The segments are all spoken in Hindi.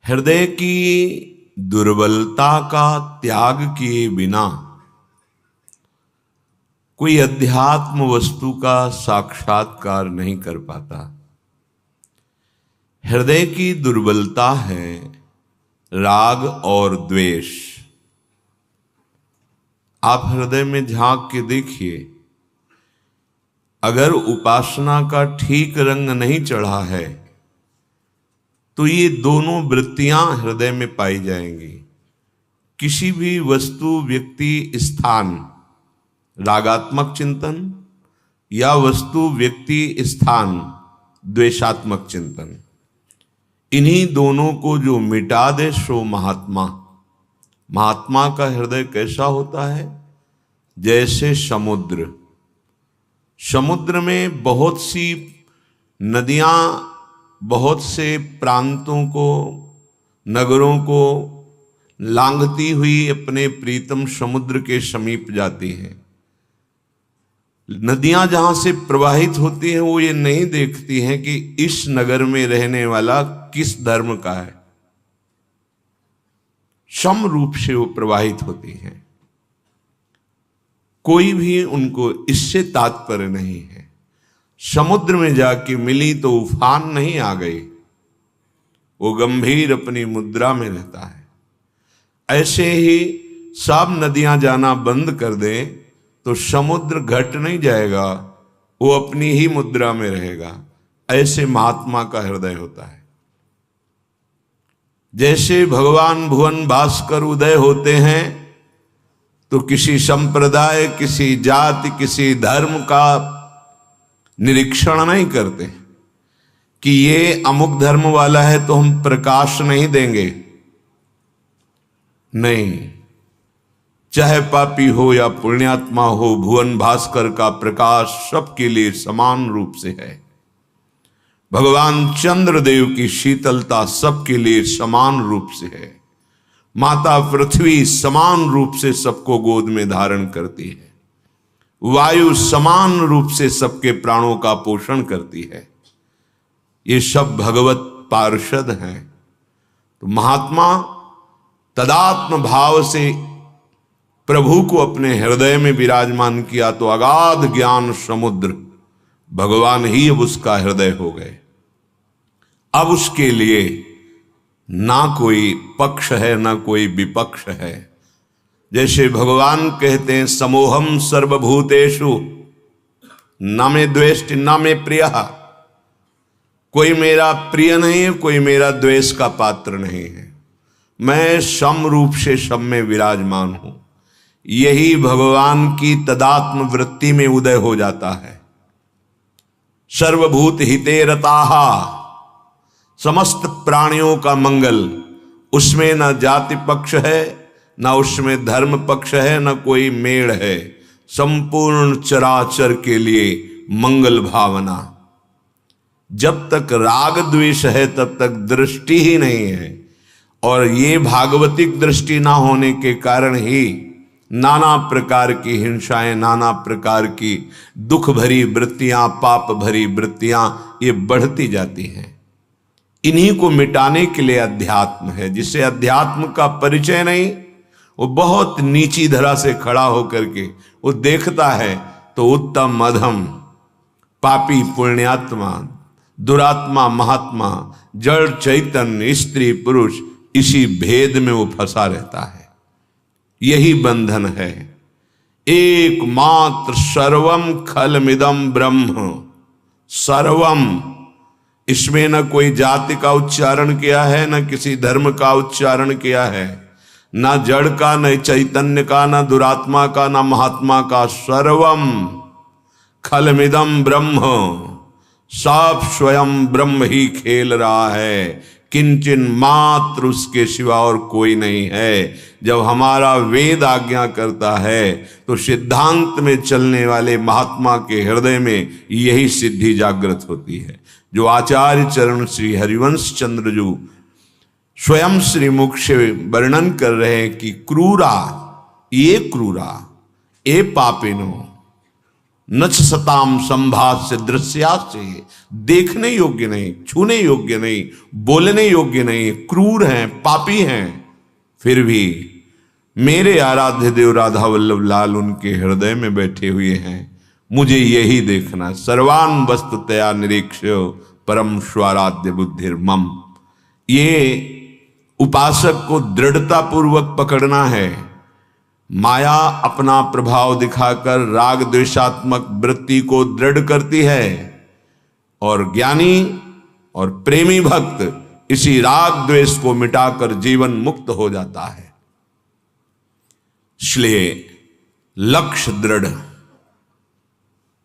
हृदय की दुर्बलता का त्याग किए बिना कोई अध्यात्म वस्तु का साक्षात्कार नहीं कर पाता। हृदय की दुर्बलता है राग और द्वेष। आप हृदय में झांक के देखिए, अगर उपासना का ठीक रंग नहीं चढ़ा है तो ये दोनों वृत्तियां हृदय में पाई जाएंगी। किसी भी वस्तु, व्यक्ति, स्थान रागात्मक चिंतन या वस्तु, व्यक्ति, स्थान द्वेषात्मक चिंतन, इन्हीं दोनों को जो मिटा दे सो महात्मा। महात्मा का हृदय कैसा होता है? जैसे समुद्र। समुद्र में बहुत सी नदियां बहुत से प्रांतों को, नगरों को लांघती हुई अपने प्रीतम समुद्र के समीप जाती हैं। नदियां जहां से प्रवाहित होती हैं वो ये नहीं देखती हैं कि इस नगर में रहने वाला किस धर्म का है। सम रूप से वो प्रवाहित होती हैं, कोई भी उनको इससे तात्पर्य नहीं है। समुद्र में जाके मिली तो उफान नहीं आ गई, वो गंभीर अपनी मुद्रा में रहता है। ऐसे ही सब नदियां जाना बंद कर दें तो समुद्र घट नहीं जाएगा, वो अपनी ही मुद्रा में रहेगा। ऐसे महात्मा का हृदय होता है। जैसे भगवान भुवन भास्कर उदय होते हैं तो किसी संप्रदाय, किसी जाति, किसी धर्म का निरीक्षण नहीं करते कि ये अमुक धर्म वाला है तो हम प्रकाश नहीं देंगे। नहीं, चाहे पापी हो या पुण्यात्मा हो, भुवन भास्कर का प्रकाश सबके लिए समान रूप से है। भगवान चंद्रदेव की शीतलता सबके लिए समान रूप से है। माता पृथ्वी समान रूप से सबको गोद में धारण करती है। वायु समान रूप से सबके प्राणों का पोषण करती है। ये सब भगवत पार्षद हैं। तो महात्मा तदात्म भाव से प्रभु को अपने हृदय में विराजमान किया तो अगाध ज्ञान समुद्र भगवान ही अब उसका हृदय हो गए। अब उसके लिए ना कोई पक्ष है ना कोई विपक्ष है। जैसे भगवान कहते हैं, समोहम सर्वभूतेषु न मे द्वेष्टि न मे प्रिय। कोई मेरा प्रिय नहीं है, कोई मेरा द्वेष का पात्र नहीं है। मैं सम रूप से सब में विराजमान हूं। यही भगवान की तदात्म वृत्ति में उदय हो जाता है। सर्वभूत हिते रताहा, समस्त प्राणियों का मंगल, उसमें न जाति पक्ष है, न उसमें धर्म पक्ष है, न कोई मेड़ है। संपूर्ण चराचर के लिए मंगल भावना। जब तक राग द्वेष है तब तक दृष्टि ही नहीं है, और ये भागवतिक दृष्टि ना होने के कारण ही नाना प्रकार की हिंसाएं, नाना प्रकार की दुख भरी वृत्तियां, पाप भरी वृत्तियां ये बढ़ती जाती हैं। इन्हीं को मिटाने के लिए अध्यात्म है। जिसे अध्यात्म का परिचय नहीं, वो बहुत नीची धरा से खड़ा होकर के वो देखता है तो उत्तम अधम, पापी पुण्यात्मा, दुरात्मा महात्मा, जड़ चैतन्य, स्त्री पुरुष, इसी भेद में वो फंसा रहता है। यही बंधन है। एकमात्र सर्वम खलमिदम ब्रह्म। सर्वम, इसमें न कोई जाति का उच्चारण किया है, न किसी धर्म का उच्चारण किया है, न जड़ का, न चैतन्य का, न दुरात्मा का, न महात्मा का। सर्वम खलमिदम ब्रह्म। सब स्वयं ब्रह्म ही खेल रहा है, किंचन मात्र उसके सिवा और कोई नहीं है। जब हमारा वेद आज्ञा करता है तो सिद्धांत में चलने वाले महात्मा के हृदय में यही सिद्धि जागृत होती है। जो आचार्य चरण श्री हरिवंश चंद्र जी स्वयं श्रीमुख से वर्णन कर रहे हैं कि क्रूरा, ये क्रूरा, ए पापिनो, नच सताम संभाष्य दृश्यास्य, देखने योग्य नहीं, छूने योग्य नहीं, बोलने योग्य नहीं, क्रूर हैं, पापी हैं, फिर भी मेरे आराध्य देव राधा वल्लभ लाल उनके हृदय में बैठे हुए हैं। मुझे यही देखना। सर्वान वस्तुतया निरीक्ष्य परम स्वाराध्य बुद्धिर्मम। ये उपासक को दृढ़ता पूर्वक पकड़ना है। माया अपना प्रभाव दिखाकर राग द्वेषात्मक वृत्ति को दृढ़ करती है और ज्ञानी और प्रेमी भक्त इसी राग द्वेष को मिटाकर जीवन मुक्त हो जाता है। इसलिए लक्ष्य दृढ़,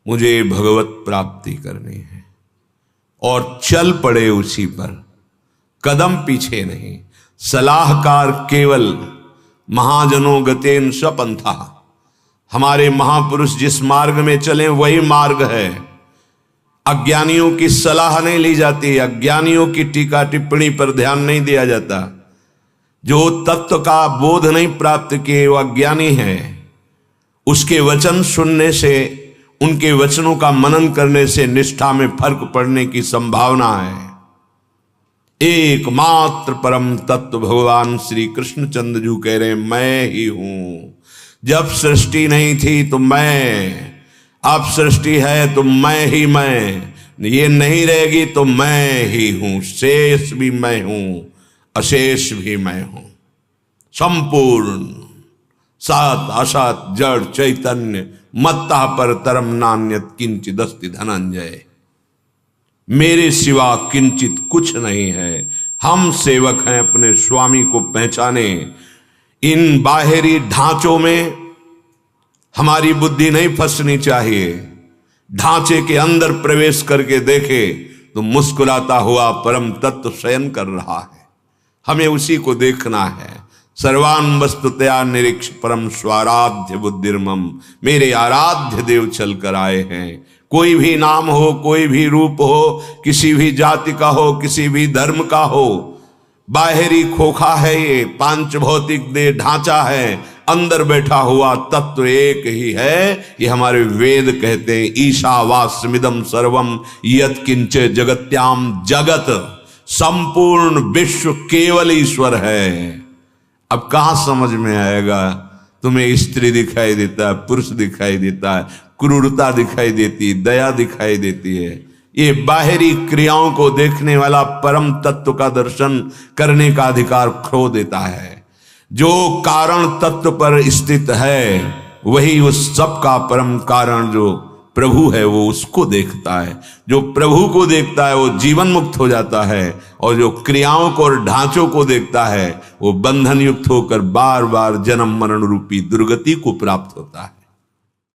मुझे भगवत प्राप्ति करनी है और चल पड़े उसी पर, कदम पीछे नहीं। सलाहकार केवल महाजनों गतेन स्वपंथा, हमारे महापुरुष जिस मार्ग में चले वही मार्ग है। अज्ञानियों की सलाह नहीं ली जाती, अज्ञानियों की टीका टिप्पणी पर ध्यान नहीं दिया जाता। जो तत्व का बोध नहीं प्राप्त किए वो अज्ञानी है। उसके वचन सुनने से, उनके वचनों का मनन करने से निष्ठा में फर्क पड़ने की संभावना है। एकमात्र परम तत्व भगवान श्री कृष्णचंद्र जी कह रहे मैं ही हूं। जब सृष्टि नहीं थी तो मैं, अब सृष्टि है तो मैं ही मैं, ये नहीं रहेगी तो मैं ही हूं। शेष भी मैं हूं, अशेष भी मैं हूं। संपूर्ण सात असत जड़ चैतन्य मत्ता पर तरम नान्यत किंचिदस्ति धनंजय। मेरे सिवा किंचित कुछ नहीं है। हम सेवक हैं, अपने स्वामी को पहचाने। इन बाहरी ढांचों में हमारी बुद्धि नहीं फंसनी चाहिए। ढांचे के अंदर प्रवेश करके देखे तो मुस्कुराता हुआ परम तत्व शयन कर रहा है। हमें उसी को देखना है। सर्वान वस्तुतया निरीक्ष परम स्वाराध्य बुद्धिर्मम। मेरे आराध्य देव चल कर आए हैं। कोई भी नाम हो, कोई भी रूप हो, किसी भी जाति का हो, किसी भी धर्म का हो, बाहरी खोखा है, ये पांच भौतिक देह ढांचा है, अंदर बैठा हुआ तत्व एक ही है। ये हमारे वेद कहते हैं ईशावास्यमिदं सर्वम यत् किंच जगत्याम जगत। संपूर्ण विश्व केवल ईश्वर है। अब कहां समझ में आएगा? तुम्हें स्त्री दिखाई देता है, पुरुष दिखाई देता है, क्रूरता दिखाई देती, दया दिखाई देती है। ये बाहरी क्रियाओं को देखने वाला परम तत्व का दर्शन करने का अधिकार खो देता है। जो कारण तत्व पर स्थित है वही उस सब का परम कारण जो प्रभु है वो उसको देखता है। जो प्रभु को देखता है वो जीवन मुक्त हो जाता है और जो क्रियाओं को और ढांचों को देखता है वो बंधन युक्त होकर बार बार जन्म मरण रूपी दुर्गति को प्राप्त होता है।